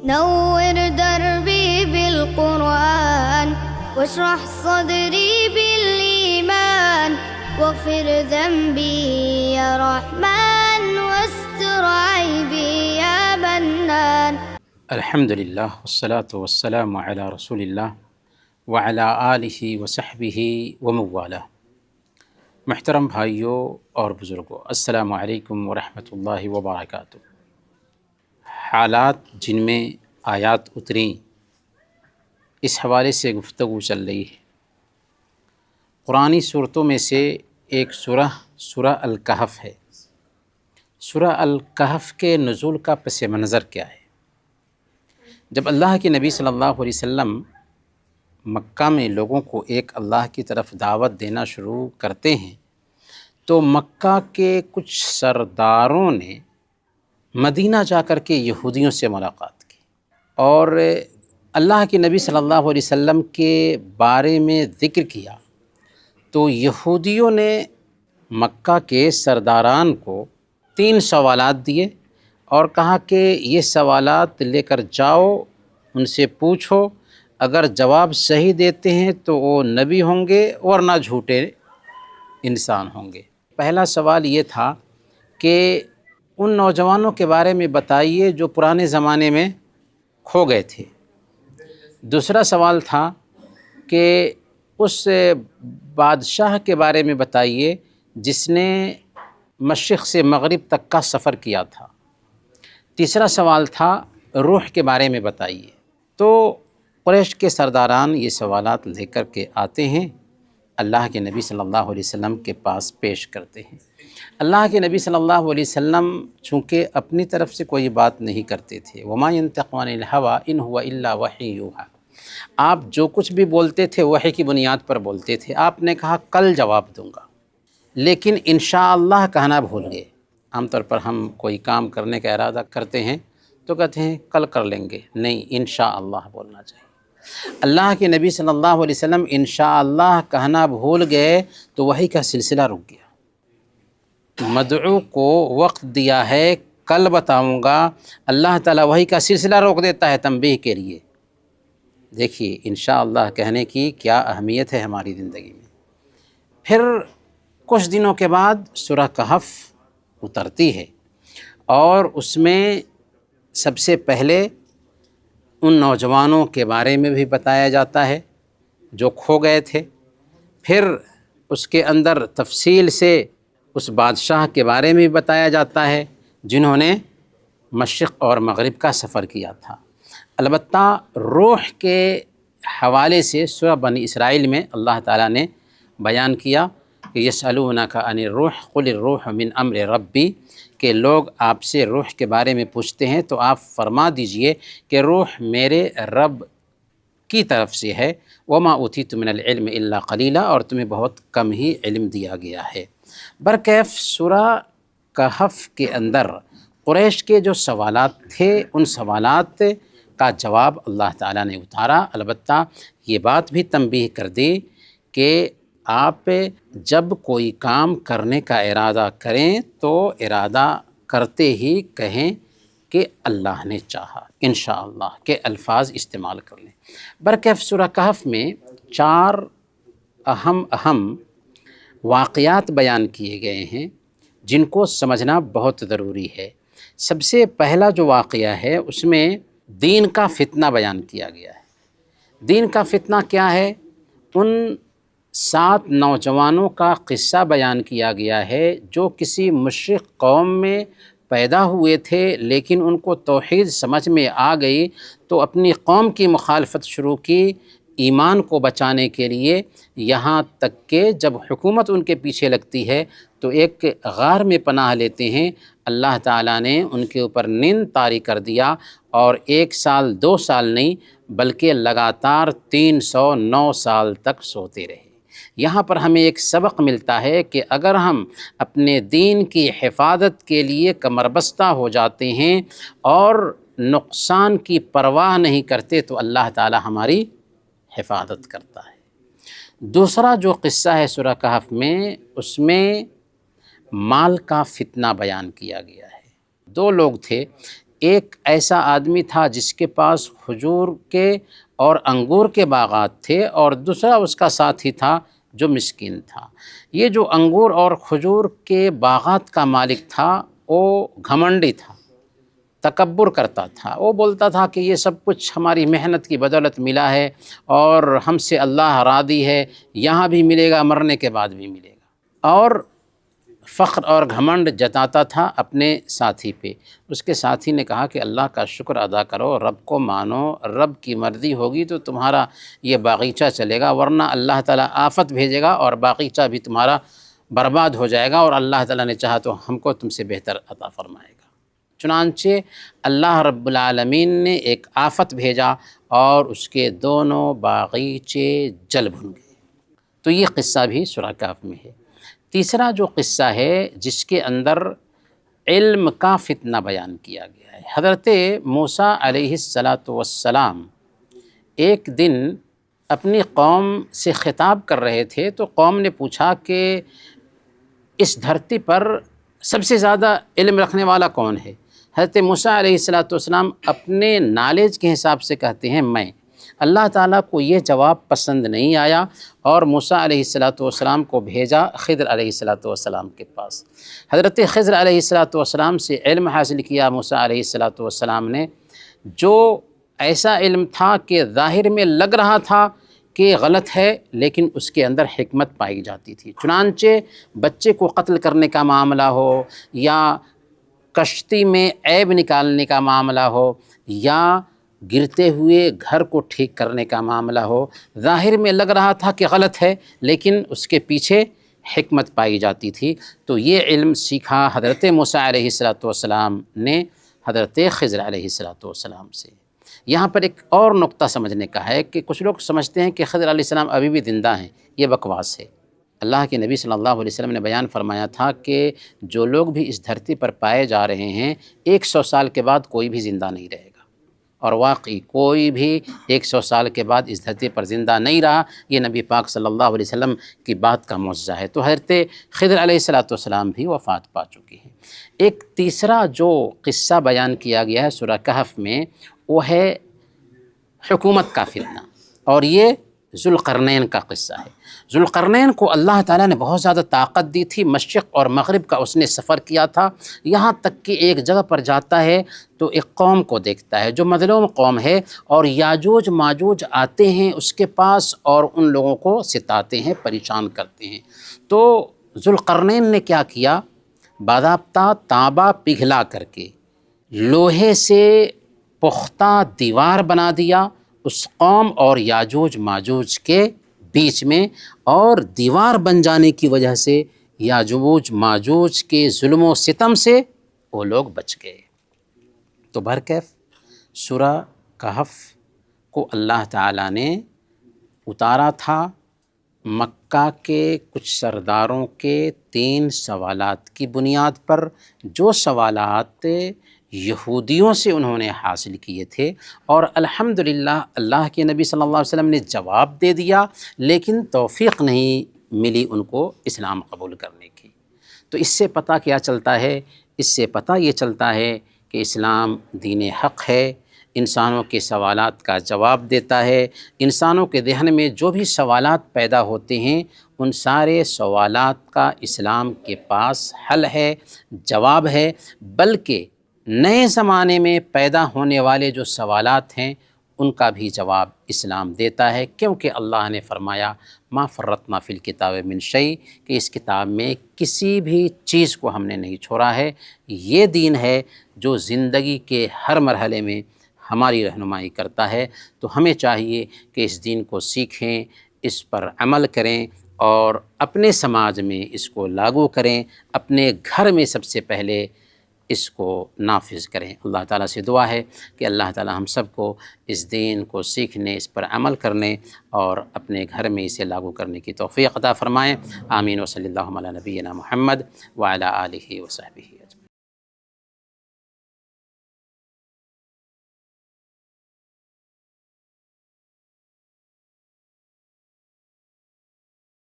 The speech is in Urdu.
نور دربي بالقرآن واشرح صدري بالإيمان واغفر ذنبي يا رحمن واستر عيبي يا منان. الحمد للہ والصلاة والسلام علی رسول اللہ وعلی آلہ وصحبہ ومن والہ. محترم بھائیوں اور بزرگوں، السلام علیکم ورحمۃ اللہ وبرکاتہ. حالات جن میں آیات اتریں، اس حوالے سے گفتگو چل رہی ہے. قرآنی صورتوں میں سے ایک سورہ الکہف ہے. سورہ الکہف کے نزول کا پس منظر کیا ہے؟ جب اللہ کے نبی صلی اللہ علیہ وسلم مکہ میں لوگوں کو ایک اللہ کی طرف دعوت دینا شروع کرتے ہیں تو مکہ کے کچھ سرداروں نے مدینہ جا کر کے یہودیوں سے ملاقات کی اور اللہ کے نبی صلی اللہ علیہ وسلم کے بارے میں ذکر کیا. تو یہودیوں نے مکہ کے سرداران کو 3 سوالات دیے اور کہا کہ یہ سوالات لے کر جاؤ، ان سے پوچھو، اگر جواب صحیح دیتے ہیں تو وہ نبی ہوں گے ورنہ جھوٹے انسان ہوں گے. پہلا سوال یہ تھا کہ ان نوجوانوں کے بارے میں بتائیے جو پرانے زمانے میں کھو گئے تھے. دوسرا سوال تھا کہ اس بادشاہ کے بارے میں بتائیے جس نے مشرق سے مغرب تک کا سفر کیا تھا. تیسرا سوال تھا روح کے بارے میں بتائیے. تو قریش کے سرداران یہ سوالات لے کر کے آتے ہیں، اللہ کے نبی صلی اللہ علیہ وسلم کے پاس پیش کرتے ہیں. اللہ کے نبی صلی اللہ علیہ وسلم چونکہ اپنی طرف سے کوئی بات نہیں کرتے تھے، وما ينطق عن الهوى ان هو الا وحی یوحی، آپ جو کچھ بھی بولتے تھے وحی کی بنیاد پر بولتے تھے. آپ نے کہا کل جواب دوں گا، لیکن انشاءاللہ کہنا بھول گئے. عام طور پر ہم کوئی کام کرنے کا ارادہ کرتے ہیں تو کہتے ہیں کل کر لیں گے، نہیں، انشاءاللہ بولنا چاہیے. اللہ کے نبی صلی اللہ علیہ وسلم انشاءاللہ کہنا بھول گئے تو وحی کا سلسلہ رک گیا. مدعو کو وقت دیا ہے، کل بتاؤں گا، اللہ تعالیٰ وحی کا سلسلہ روک دیتا ہے تنبیہ کے لیے. دیکھیے انشاءاللہ کہنے کی کیا اہمیت ہے ہماری زندگی میں. پھر کچھ دنوں کے بعد سورہ کہف اترتی ہے اور اس میں سب سے پہلے ان نوجوانوں کے بارے میں بھی بتایا جاتا ہے جو کھو گئے تھے. پھر اس کے اندر تفصیل سے اس بادشاہ کے بارے میں بھی بتایا جاتا ہے جنہوں نے مشرق اور مغرب کا سفر کیا تھا. البتہ روح کے حوالے سے سورہ بنی اسرائیل میں اللہ تعالیٰ نے بیان کیا کہ یسألونک عن الروح قل الروح من امر ربی، کہ لوگ آپ سے روح کے بارے میں پوچھتے ہیں تو آپ فرما دیجئے کہ روح میرے رب کی طرف سے ہے. وما اوتیت من العلم الا قلیلا، اور تمہیں بہت کم ہی علم دیا گیا ہے. برکیف سورہ کہف کے اندر قریش کے جو سوالات تھے ان سوالات کا جواب اللہ تعالیٰ نے اتارا. البتہ یہ بات بھی تنبیہ کر دی کہ آپ جب کوئی کام کرنے کا ارادہ کریں تو ارادہ کرتے ہی کہیں کہ اللہ نے چاہا، انشاءاللہ کے الفاظ استعمال کر لیں. برکیف سورہ کہف میں 4 اہم واقعات بیان کیے گئے ہیں جن کو سمجھنا بہت ضروری ہے. سب سے پہلا جو واقعہ ہے اس میں دین کا فتنہ بیان کیا گیا ہے. دین کا فتنہ کیا ہے؟ ان 7 نوجوانوں کا قصہ بیان کیا گیا ہے جو کسی مشرک قوم میں پیدا ہوئے تھے، لیکن ان کو توحید سمجھ میں آ گئی تو اپنی قوم کی مخالفت شروع کی ایمان کو بچانے کے لیے، یہاں تک کہ جب حکومت ان کے پیچھے لگتی ہے تو ایک غار میں پناہ لیتے ہیں. اللہ تعالیٰ نے ان کے اوپر نیند طاری کر دیا اور 1 سال 2 سال نہیں بلکہ لگاتار 309 سال تک سوتے رہے. یہاں پر ہمیں ایک سبق ملتا ہے کہ اگر ہم اپنے دین کی حفاظت کے لیے کمر بستہ ہو جاتے ہیں اور نقصان کی پرواہ نہیں کرتے تو اللہ تعالیٰ ہماری حفاظت کرتا ہے. دوسرا جو قصہ ہے سورہ کہف میں، اس میں مال کا فتنہ بیان کیا گیا ہے. 2 لوگ تھے، ایک ایسا آدمی تھا جس کے پاس کھجور کے اور انگور کے باغات تھے، اور دوسرا اس کا ساتھی تھا جو مسکین تھا۔ یہ جو انگور اور کھجور کے باغات کا مالک تھا وہ گھمنڈی تھا، تکبر کرتا تھا۔ وہ بولتا تھا کہ یہ سب کچھ ہماری محنت کی بدولت ملا ہے اور ہم سے اللہ راضی ہے، یہاں بھی ملے گا، مرنے کے بعد بھی ملے گا، اور فخر اور گھمنڈ جتاتا تھا اپنے ساتھی پہ۔ اس کے ساتھی نے کہا کہ اللہ کا شکر ادا کرو، رب کو مانو، رب کی مرضی ہوگی تو تمہارا یہ باغیچہ چلے گا، ورنہ اللہ تعالیٰ آفت بھیجے گا اور باغیچہ بھی تمہارا برباد ہو جائے گا، اور اللہ تعالیٰ نے چاہا تو ہم کو تم سے بہتر عطا فرمائے گا۔ چنانچہ اللہ رب العالمین نے ایک آفت بھیجا اور اس کے دونوں باغیچے جل بھن گئے۔ تو یہ قصہ بھی سورہ کہف میں ہے۔ تیسرا جو قصہ ہے جس کے اندر علم کا فتنہ بیان کیا گیا ہے، حضرت موسیٰ علیہ السلام ایک دن اپنی قوم سے خطاب کر رہے تھے، تو قوم نے پوچھا کہ اس دھرتی پر سب سے زیادہ علم رکھنے والا کون ہے؟ حضرت موسیٰ علیہ السلام اپنے نالج کے حساب سے کہتے ہیں میں۔ اللہ تعالیٰ کو یہ جواب پسند نہیں آیا اور موسیٰ علیہ السلام کو بھیجا خضر علیہ السلام کے پاس۔ حضرت خضر علیہ السلام سے علم حاصل کیا موسیٰ علیہ السلام نے، جو ایسا علم تھا کہ ظاہر میں لگ رہا تھا کہ غلط ہے، لیکن اس کے اندر حکمت پائی جاتی تھی۔ چنانچہ بچے کو قتل کرنے کا معاملہ ہو، یا کشتی میں عیب نکالنے کا معاملہ ہو، یا گرتے ہوئے گھر کو ٹھیک کرنے کا معاملہ ہو، ظاہر میں لگ رہا تھا کہ غلط ہے، لیکن اس کے پیچھے حکمت پائی جاتی تھی۔ تو یہ علم سیکھا حضرت موسیٰ علیہ السلام نے حضرت خضر علیہ السلام سے۔ یہاں پر ایک اور نقطہ سمجھنے کا ہے کہ کچھ لوگ سمجھتے ہیں کہ خضر علیہ السلام ابھی بھی زندہ ہیں، یہ بکواس ہے۔ اللہ کے نبی صلی اللہ علیہ وسلم نے بیان فرمایا تھا کہ جو لوگ بھی اس دھرتی پر پائے جا رہے ہیں 100 سال کے بعد کوئی بھی زندہ نہیں رہے گا، اور واقعی کوئی بھی 100 سال کے بعد اس دھرتی پر زندہ نہیں رہا۔ یہ نبی پاک صلی اللہ علیہ وسلم کی بات کا معجزہ ہے۔ تو حضرت خضر علیہ السلام بھی وفات پا چکی ہیں۔ ایک تیسرا جو قصہ بیان کیا گیا ہے سورہ کہف میں، وہ ہے حکومت کا فتنہ، اور یہ ذوالقرنین کا قصہ ہے۔ ذوالقرنین کو اللہ تعالیٰ نے بہت زیادہ طاقت دی تھی، مشرق اور مغرب کا اس نے سفر کیا تھا، یہاں تک کہ ایک جگہ پر جاتا ہے تو ایک قوم کو دیکھتا ہے جو مظلوم قوم ہے، اور یاجوج ماجوج آتے ہیں اس کے پاس اور ان لوگوں کو ستاتے ہیں، پریشان کرتے ہیں۔ تو ذوالقرنین نے کیا کیا؟ باضابطہ تانبا پگھلا کر کے لوہے سے پختہ دیوار بنا دیا اس قوم اور یاجوج ماجوج کے بیچ میں، اور دیوار بن جانے کی وجہ سے یاجوج ماجوج کے ظلم و ستم سے وہ لوگ بچ گئے۔ تو بہرکیف سورہ کہف کو اللہ تعالیٰ نے اتارا تھا مکہ کے کچھ سرداروں کے 3 سوالات کی بنیاد پر، جو سوالات یہودیوں سے انہوں نے حاصل کیے تھے، اور الحمدللہ اللہ کے نبی صلی اللہ علیہ وسلم نے جواب دے دیا، لیکن توفیق نہیں ملی ان کو اسلام قبول کرنے کی۔ تو اس سے پتہ کیا چلتا ہے؟ اس سے پتہ یہ چلتا ہے کہ اسلام دین حق ہے، انسانوں کے سوالات کا جواب دیتا ہے۔ انسانوں کے ذہن میں جو بھی سوالات پیدا ہوتے ہیں ان سارے سوالات کا اسلام کے پاس حل ہے، جواب ہے، بلکہ نئے زمانے میں پیدا ہونے والے جو سوالات ہیں ان کا بھی جواب اسلام دیتا ہے، کیونکہ اللہ نے فرمایا ما فرطنا فی الکتاب من شیء، کہ اس کتاب میں کسی بھی چیز کو ہم نے نہیں چھوڑا ہے۔ یہ دین ہے جو زندگی کے ہر مرحلے میں ہماری رہنمائی کرتا ہے۔ تو ہمیں چاہیے کہ اس دین کو سیکھیں، اس پر عمل کریں، اور اپنے سماج میں اس کو لاگو کریں، اپنے گھر میں سب سے پہلے اس کو نافذ کریں۔ اللہ تعالیٰ سے دعا ہے کہ اللہ تعالیٰ ہم سب کو اس دین کو سیکھنے، اس پر عمل کرنے اور اپنے گھر میں اسے لاگو کرنے کی توفیق عطا فرمائیں۔ آمین و صلی اللہ علی نبینا محمد وعلی آلہ وصحبہ۔